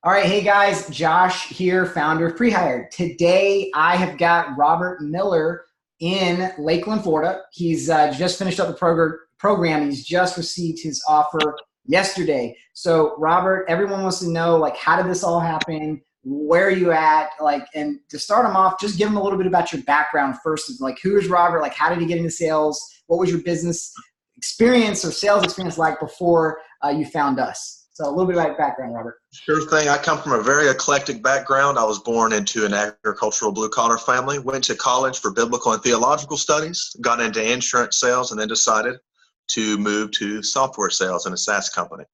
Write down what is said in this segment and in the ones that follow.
All right, hey guys, Josh here, founder of Prehired. Today I have got Robert Miller in Lakeland, Florida. He's just finished up the program. He's just received his offer yesterday. So, Robert, everyone wants to know, like, how did this all happen? Where are you at? Like, and to start him off, just give him a little bit about your background first. Like, who is Robert? Like, how did he get into sales? What was your business experience or sales experience like before you found us? So, a little bit about your background, Robert. Sure thing. I come from a very eclectic background. I was born into an agricultural blue-collar family, went to college for biblical and theological studies, got into insurance sales, and then decided to move to software sales in a SaaS company.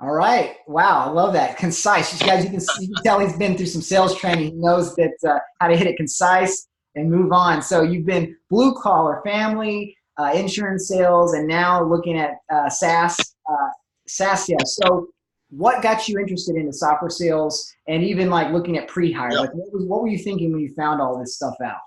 All right. Wow. I love that. Concise. You guys, you can tell he's been through some sales training. He knows that how to hit it concise and move on. So you've been blue-collar family, insurance sales, and now looking at SaaS sales. So what got you interested in the software sales and even like looking at pre-hire? Yep. Like what were you thinking when you found all this stuff out?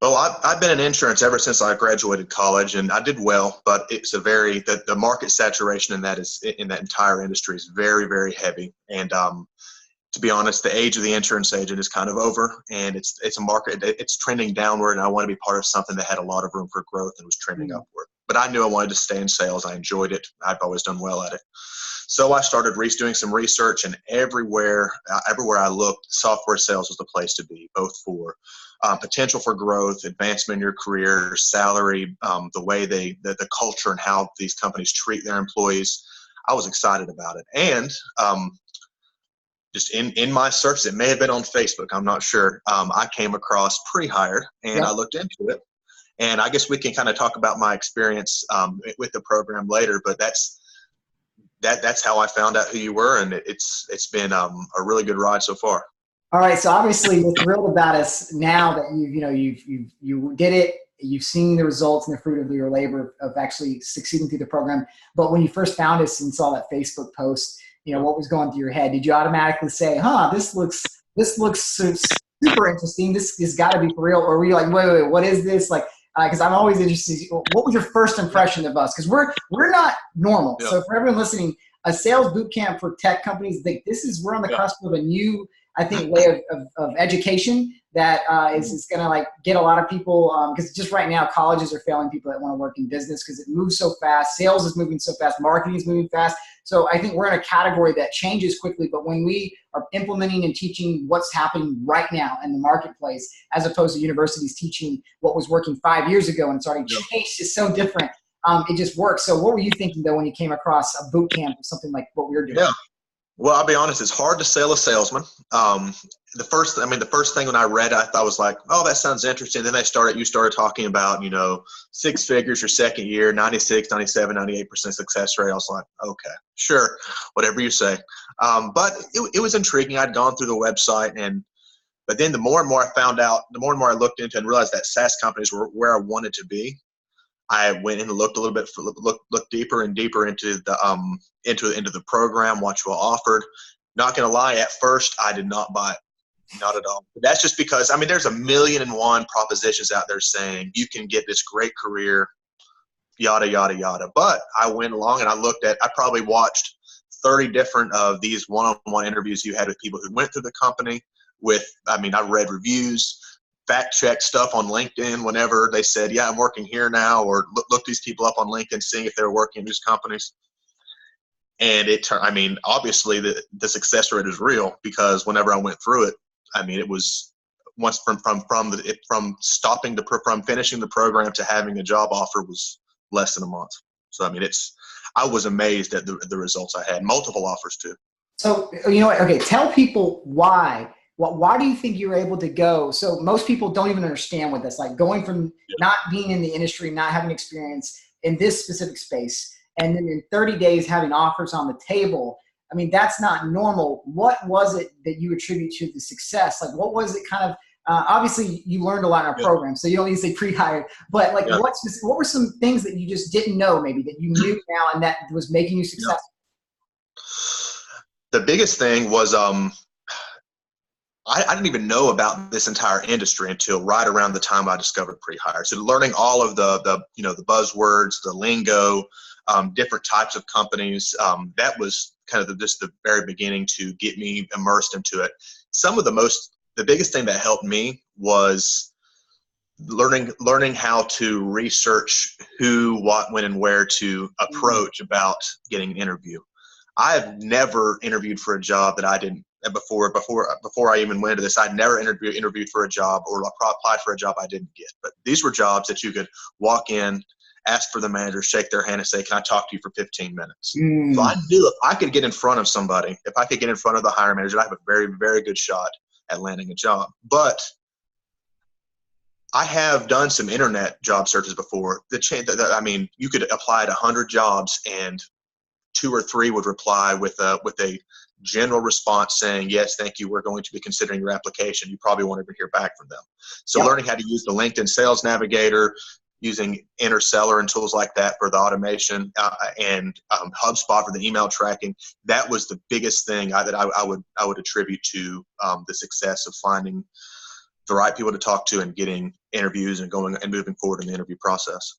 Well, I've been in insurance ever since I graduated college, and I did well, but it's the market saturation in that entire industry is very, very heavy. And to be honest, the age of the insurance agent is kind of over, and it's a market, it's trending downward, and I want to be part of something that had a lot of room for growth and was trending upward. But I knew I wanted to stay in sales. I enjoyed it. I've always done well at it. So I started doing some research, and everywhere I looked, software sales was the place to be, both for potential for growth, advancement in your career, salary, the way the culture and how these companies treat their employees. I was excited about it. And just in my search, it may have been on Facebook, I'm not sure. I came across Prehired, and Yep. I looked into it. And I guess we can kind of talk about my experience with the program later, but that's how I found out who you were, and it's been a really good ride so far. All right, so obviously you're thrilled about us now that you did it. You've seen the results and the fruit of your labor of actually succeeding through the program. But when you first found us and saw that Facebook post, what was going through your head? Did you automatically say, "Huh, this looks super interesting. This has got to be for real," or were you like, "Wait, what is this?" Like, because I'm always interested. What was your first impression of us? Because we're not normal. Yeah. So for everyone listening, a sales boot camp for tech companies, we're on the cusp of a new, I think, way of education that is going to like get a lot of people, because just right now colleges are failing people that want to work in business because it moves so fast. Sales is moving so fast. Marketing is moving fast. So I think we're in a category that changes quickly. But when we are implementing and teaching what's happening right now in the marketplace, as opposed to universities teaching what was working 5 years ago and it's already changed, it's so different. It just works. So what were you thinking though when you came across a boot camp or something like what we were doing? Yeah. Well, I'll be honest, it's hard to sell a salesman. The first thing when I read, I was like, oh, that sounds interesting. Then you started talking about, six figures your second year, 96, 97, 98% success rate. I was like, okay, sure, whatever you say. But it was intriguing. I'd gone through the website, but then the more and more I found out, the more and more I looked into and realized that SaaS companies were where I wanted to be. I went in and looked a little bit, looked deeper and deeper into the program, what you all offered. Not going to lie, at first I did not buy it, not at all. But that's just because there's 1,000,001 propositions out there saying you can get this great career, yada yada yada. But I went along and I probably watched 30 different of these one-on-one interviews you had with people who went through the company. I read reviews, fact check stuff on LinkedIn whenever they said, yeah, I'm working here now, or look these people up on LinkedIn, seeing if they're working in these companies. And obviously the success rate is real, because whenever I went through it, it was once from finishing the program to having a job offer was less than a month. So, I was amazed at the results I had, multiple offers too. So, okay, tell people why. Why do you think you were able to go? So most people don't even understand what that's like, going from not being in the industry, not having experience in this specific space, and then in 30 days having offers on the table. That's not normal. What was it that you attribute to the success? Like, what was it kind of, obviously you learned a lot in our program, so you don't need to say pre-hired, but like what were some things that you just didn't know maybe that you knew now and that was making you successful? The biggest thing was, I didn't even know about this entire industry until right around the time I discovered Prehire. So learning all of the buzzwords, the lingo, different types of companies, that was kind of just the very beginning to get me immersed into it. The biggest thing that helped me was learning how to research who, what, when, and where to approach about getting an interview. I have never interviewed for a job that I didn't before I even went into this. I'd never interviewed for a job or applied for a job I didn't get. But these were jobs that you could walk in, ask for the manager, shake their hand, and say, "Can I talk to you for 15 minutes?" So I knew if I could get in front of somebody, if I could get in front of the hiring manager, I have a very, very good shot at landing a job. But I have done some internet job searches before. I mean, you could apply to 100 jobs and 2 or 3 would reply with a general response saying, "Yes, thank you. We're going to be considering your application." You probably won't ever hear back from them. So learning how to use the LinkedIn Sales Navigator, using Interseller and tools like that for the automation, and HubSpot for the email tracking, that was the biggest thing that I would attribute to the success of finding the right people to talk to and getting interviews and going and moving forward in the interview process.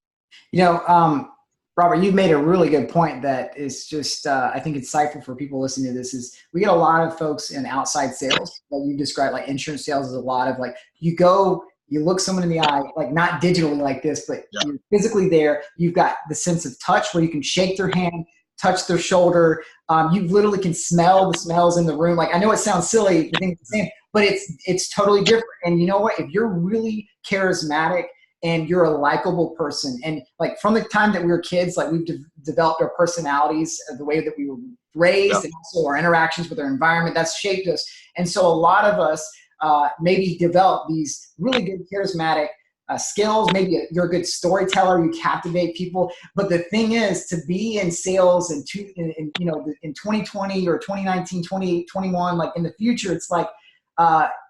Robert, you've made a really good point that is just, I think, insightful for people listening to this. Is we get a lot of folks in outside sales that you describe, like insurance sales is a lot of like, you look someone in the eye, like not digitally like this, but you're physically there. You've got the sense of touch where you can shake their hand, touch their shoulder. You literally can smell the smells in the room. Like, I know it sounds silly, the thing's the same, but it's totally different. And you know what? If you're really charismatic and you're a likable person, and like from the time that we were kids, like we've developed our personalities, the way that we were raised, and also our interactions with our environment, that's shaped us. And so a lot of us maybe develop these really good charismatic skills. Maybe you're a good storyteller, you captivate people. But the thing is, to be in sales in 2020 or 2019, 2021, like in the future, it's like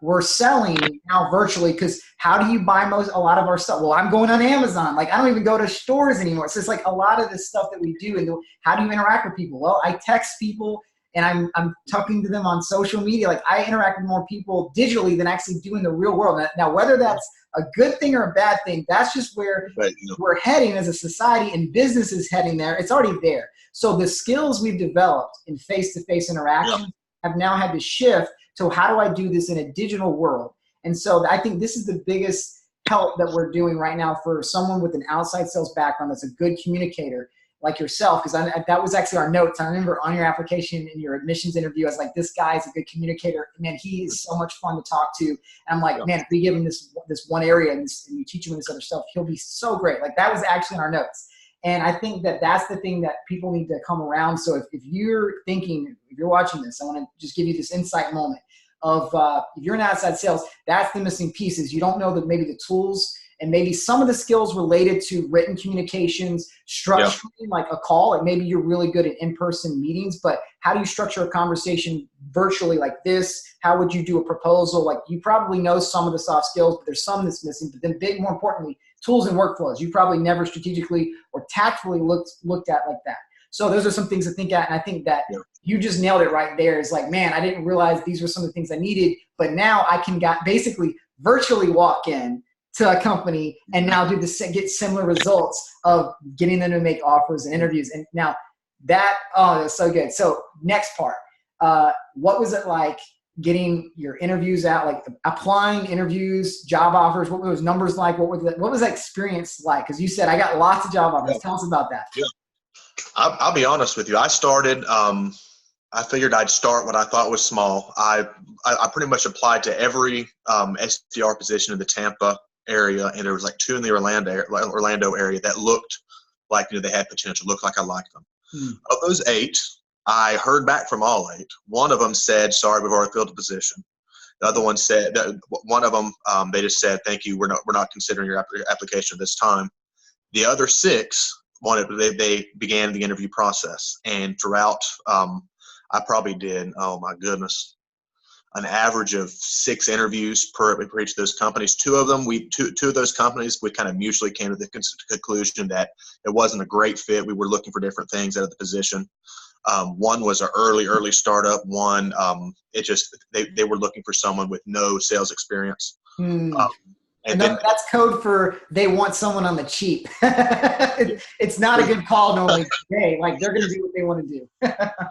we're selling now virtually, because how do you buy a lot of our stuff? Well, I'm going on Amazon. Like, I don't even go to stores anymore. So it's like a lot of this stuff that we do. And how do you interact with people? Well, I text people and I'm talking to them on social media. Like, I interact with more people digitally than actually do in the real world. Now, whether that's a good thing or a bad thing, that's just where we're heading as a society, and business is heading there. It's already there. So the skills we've developed in face-to-face interaction have now had to shift to how do I do this in a digital world? And so I think this is the biggest help that we're doing right now for someone with an outside sales background that's a good communicator like yourself, because that was actually our notes. I remember on your application in your admissions interview, I was like, this guy is a good communicator. Man, he is so much fun to talk to. And I'm like, man, if we give him this one area and you teach him this other stuff, he'll be so great. Like, that was actually in our notes. And I think that that's the thing that people need to come around. So if you're thinking, if you're watching this, I want to just give you this insight moment of if you're in outside sales, that's the missing piece. Is you don't know that maybe the tools and maybe some of the skills related to written communications, structuring like a call. Like, maybe you're really good at in-person meetings, but how do you structure a conversation virtually like this? How would you do a proposal? Like, you probably know some of the soft skills, but there's some that's missing. But then more importantly, tools and workflows. You probably never strategically or tactfully looked at like that. So those are some things to think at. And I think that you just nailed it right there. It's like, man, I didn't realize these were some of the things I needed, but now I can basically virtually walk in to a company and now get similar results of getting them to make offers and interviews. And now that's so good. So next part, what was it like getting your interviews out, like applying interviews, job offers? What were those numbers like? What was that experience like? Because you said, I got lots of job offers. Tell us about that. Yeah. I'll be honest with you. I started, I figured I'd start what I thought was small. I pretty much applied to every SDR position in the Tampa area, and there was like 2 in the Orlando area that looked like they had potential, looked like I liked them. Of those 8, I heard back from all 8. One of them said, "Sorry, we've already filled the position." The other one said, one of them, they just said, "Thank you, we're not considering your application at this time." The other 6 they began the interview process, and throughout, I probably did, oh my goodness, an average of 6 interviews per each of those companies. Two of those companies, we kind of mutually came to the conclusion that it wasn't a great fit. We were looking for different things out of the position. One was an early startup. One, they were looking for someone with no sales experience. And then that's code for they want someone on the cheap. It's not a good call normally today. Like they're going to do what they want to do.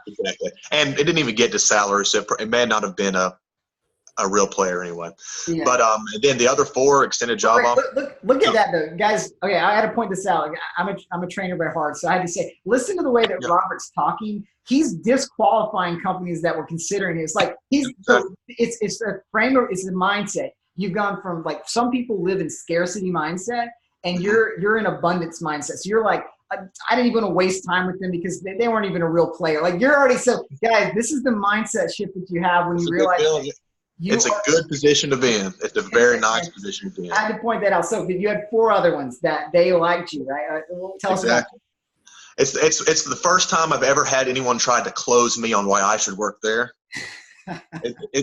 exactly. And it didn't even get to salary, so it may not have been a real player anyway. Yeah. But then the other 4 extended job Wait, offer. look at that though, guys. Okay, I had to point this out. I'm a trainer by heart, so I had to say, listen to the way that Robert's talking. He's disqualifying companies that were considering it. It's like it's a framework. It's a mindset. You've gone from like some people live in scarcity mindset, and you're in abundance mindset. So you're like, I didn't even want to waste time with them because they weren't even a real player. Like you're already so guys. This is the mindset shift that you have when you realize. It's a good position to be in. It's a very nice position to be in. I had to point that out. So you had 4 other ones that they liked you, right? Tell us about it. It's the first time I've ever had anyone try to close me on why I should work there.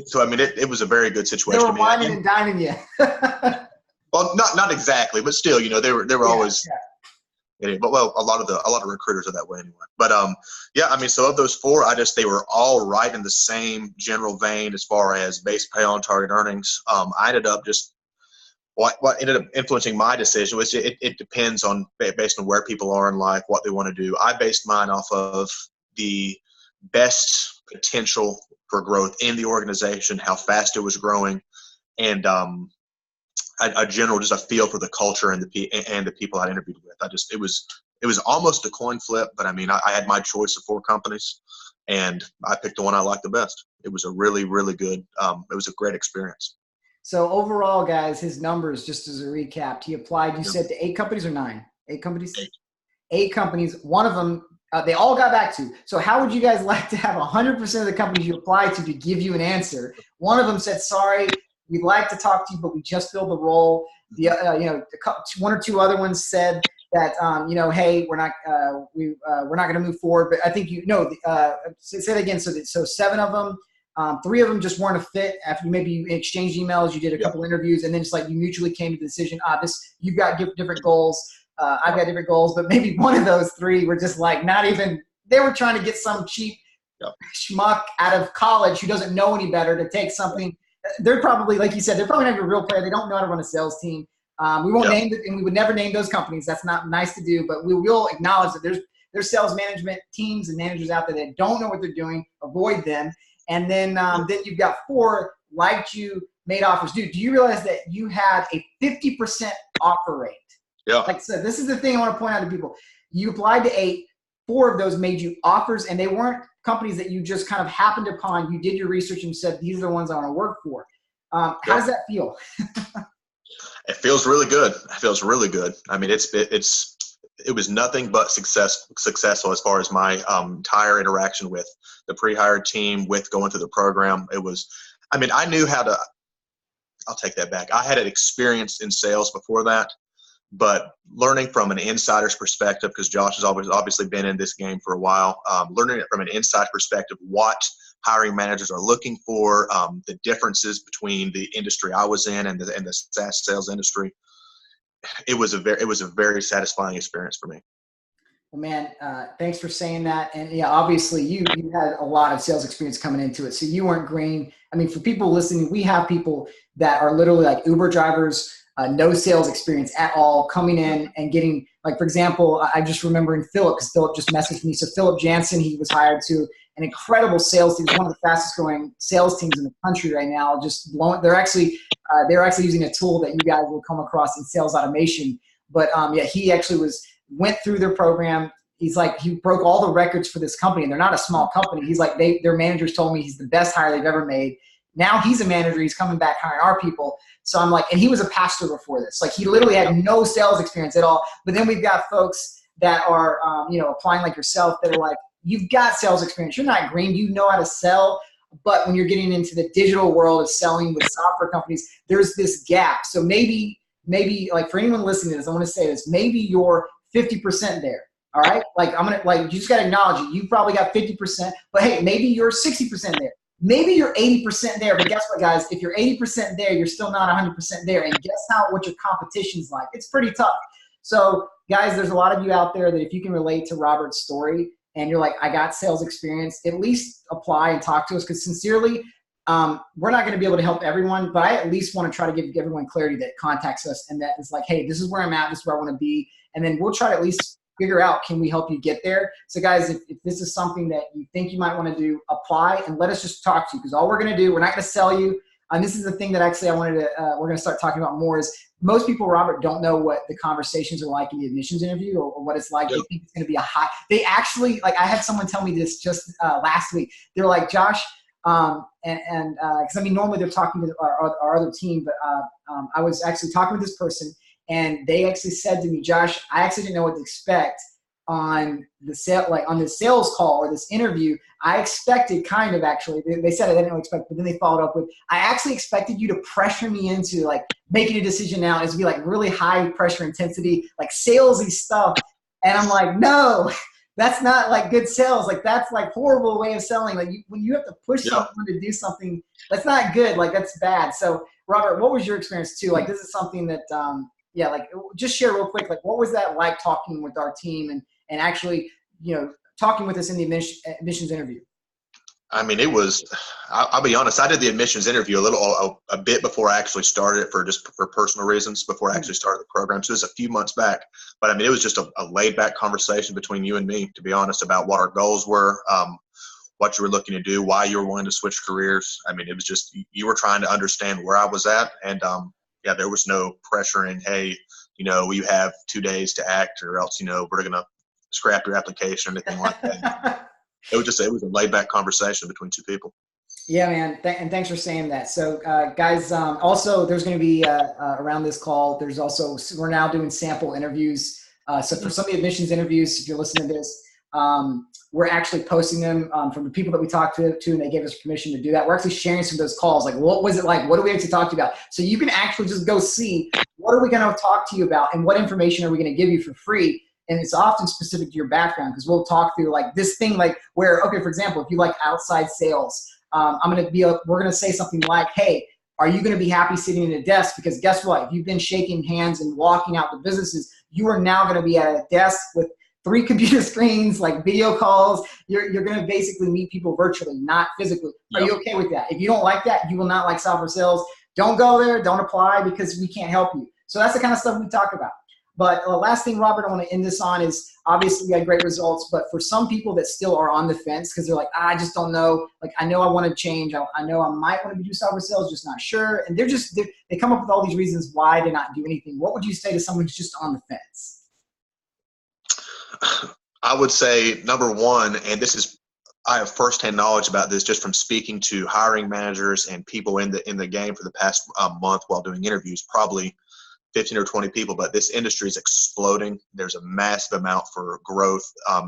So I mean, it was a very good situation. They were whining and dining you. Well, not exactly, but still, they were always. Yeah. But a lot of recruiters are that way anyway. But yeah, I mean, so of those 4, they were all right in the same general vein as far as base pay on target earnings. I ended up just what ended up influencing my decision was it depends on based on where people are in life, what they want to do. I based mine off of the best potential for growth in the organization, how fast it was growing, and a general just a feel for the culture and the people I interviewed with. It was almost a coin flip, but I mean I had my choice of 4 companies, and I picked the one I liked the best. It was a really, really good. It was a great experience. So overall, guys, his numbers, just as a recap, he applied. You said to 8 companies or 9? 8 companies. 8 companies. One of them. They all got back to. So how would you guys like to have 100% of the companies you applied to give you an answer? One of them said, sorry, we'd like to talk to you, but we just filled the role. The 1 or 2 other ones said that hey, we're not going to move forward. But I think say that again. So 7 of them, 3 of them just weren't a fit. After you exchanged emails, you did a couple interviews, and then just like you mutually came to the decision. You've got different goals. I've got different goals, but maybe one of those 3 were just like not even. They were trying to get some cheap schmuck out of college who doesn't know any better to take something. They're probably, like you said, they're probably not even a real player. They don't know how to run a sales team. We won't name it, and we would never name those companies. That's not nice to do, but we will acknowledge that there's sales management teams and managers out there that don't know what they're doing. Avoid them. And then you've got 4 liked you, made offers. Dude, do you realize that you had a 50% offer rate? Yeah. Like I said, this is the thing I want to point out to people. You applied to 8. 4 of those made you offers, and they weren't companies that you just kind of happened upon. You did your research and said, these are the ones I want to work for. How does that feel? It feels really good. It feels really good. I mean, it was nothing but successful as far as my entire interaction with the pre-hired team, with going through the program. I knew how to – I'll take that back. I had an experience in sales before that, but learning from an insider's perspective, because Josh has obviously been in this game for a while, learning it from an inside perspective, what hiring managers are looking for, the differences between the industry I was in and the SaaS sales industry. It was a very satisfying experience for me. Well, man, thanks for saying that. And yeah, obviously you had a lot of sales experience coming into it, so you weren't green. I mean, for people listening, we have people that are literally like Uber drivers, no sales experience at all, coming in and getting, like, for example, I just remember in Philip, because Philip just messaged me. So Philip Jansen, he was hired to an incredible sales team, one of the fastest growing sales teams in the country right now. Just blowing. They're actually using a tool that you guys will come across in sales automation. But he actually went through their program. He's like, he broke all the records for this company, and they're not a small company. He's like, their managers told me he's the best hire they've ever made. Now he's a manager. He's coming back hiring our people. So I'm like, and he was a pastor before this. Like, he literally had no sales experience at all. But then we've got folks that are, applying like yourself that are like, you've got sales experience. You're not green. You know how to sell. But when you're getting into the digital world of selling with software companies, there's this gap. So maybe like for anyone listening to this, I want to say this, maybe you're 50% there. All right. You just got to acknowledge it. You probably got 50%, but hey, maybe you're 60% there. Maybe you're 80% there, but guess what, guys? If you're 80% there, you're still not 100% there. And guess what your competition's like? It's pretty tough. So, guys, there's a lot of you out there that if you can relate to Robert's story and you're like, I got sales experience, at least apply and talk to us, because sincerely, we're not going to be able to help everyone, but I at least want to try to give everyone clarity that contacts us and that is like, hey, this is where I'm at, this is where I want to be. And then we'll try to at least figure out, can we help you get there? So guys, if this is something that you think you might want to do, apply and let us just talk to you, because all we're going to do, we're not going to sell you. And this is the thing that actually I wanted to, we're going to start talking about more is most people, Robert, don't know what the conversations are like in the admissions interview or what it's like. Yep. They think it's going to be a high, they actually, like I had someone tell me this just last week. They're like, Josh, because I mean, normally they're talking to our other team, but I was actually talking with this person and they actually said to me, Josh, I actually didn't know what to expect on the on this sales call or this interview. I expected kind of actually, they said I didn't expect, but then they followed up with, I actually expected you to pressure me into like making a decision now. It's to be like really high pressure intensity, like salesy stuff. And I'm like, no, that's not like good sales. Like that's like horrible way of selling. Like when you have to push someone to do something, that's not good. Like that's bad. So Robert, what was your experience too? Like this is something that, like just share real quick. Like what was that like talking with our team and actually, talking with us in the admissions interview? I mean, it was, I'll be honest, I did the admissions interview a bit before I actually started it for personal reasons, before I actually started the program. So it was a few months back. But I mean, it was just a laid back conversation between you and me, to be honest, about what our goals were, what you were looking to do, why you were wanting to switch careers. I mean, it was just, you were trying to understand where I was at. And there was no pressure in, hey, you have 2 days to act or else, we're going to scrap your application or anything like that. It was a laid back conversation between two people. Yeah, man. And thanks for saying that. So guys, also there's going to be around this call, we're now doing sample interviews. So for some of the admissions interviews, if you're listening to this, we're actually posting them from the people that we talked to, and they gave us permission to do that. We're actually sharing some of those calls. Like, what was it like? What do we actually talk to you about? So you can actually just go see what are we going to talk to you about and what information are we going to give you for free. And it's often specific to your background because we'll talk through like this thing, like where, okay, for example, if you like outside sales, we're going to say something like, hey, are you going to be happy sitting at a desk? Because guess what? If you've been shaking hands and walking out the businesses, you are now going to be at a desk with 3 computer screens, like video calls. You're going to basically meet people virtually, not physically. Are you okay with that? If you don't like that, you will not like software sales. Don't go there. Don't apply because we can't help you. So that's the kind of stuff we talk about. But last thing, Robert, I want to end this on is obviously we had great results, but for some people that still are on the fence because they're like, I just don't know. Like, I know I want to change. I know I might want to do software sales, just not sure. And they come up with all these reasons why to not do anything. What would you say to someone who's just on the fence? I would say number one, and I have firsthand knowledge about this just from speaking to hiring managers and people in the game for the past month while doing interviews, probably 15 or 20 people, but this industry is exploding. There's a massive amount for growth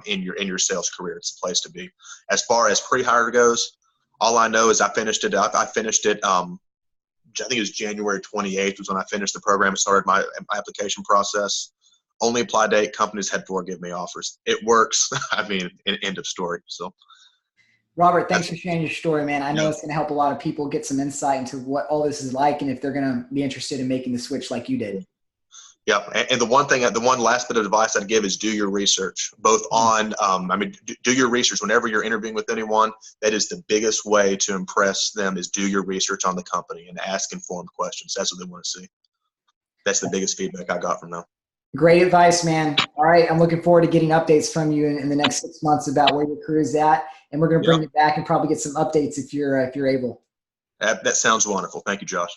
in your sales career. It's a place to be. As far as pre-hire goes, all I know is I finished it. I finished it. I think it was January 28th was when I finished the program and started my application process. Only apply date, companies had 4 give me offers. It works. I mean, end of story. So, Robert, thanks for sharing your story, man. I know it's going to help a lot of people get some insight into what all this is like and if they're going to be interested in making the switch like you did. Yeah, and the one last bit of advice I'd give is do your research, both on, do your research whenever you're interviewing with anyone. That is the biggest way to impress them is do your research on the company and ask informed questions. That's what they want to see. That's the biggest feedback I got from them. Great advice, man. All right, I'm looking forward to getting updates from you in the next 6 months about where your career is at, and we're going to bring you back and probably get some updates if you're able. That sounds wonderful. Thank you, Josh.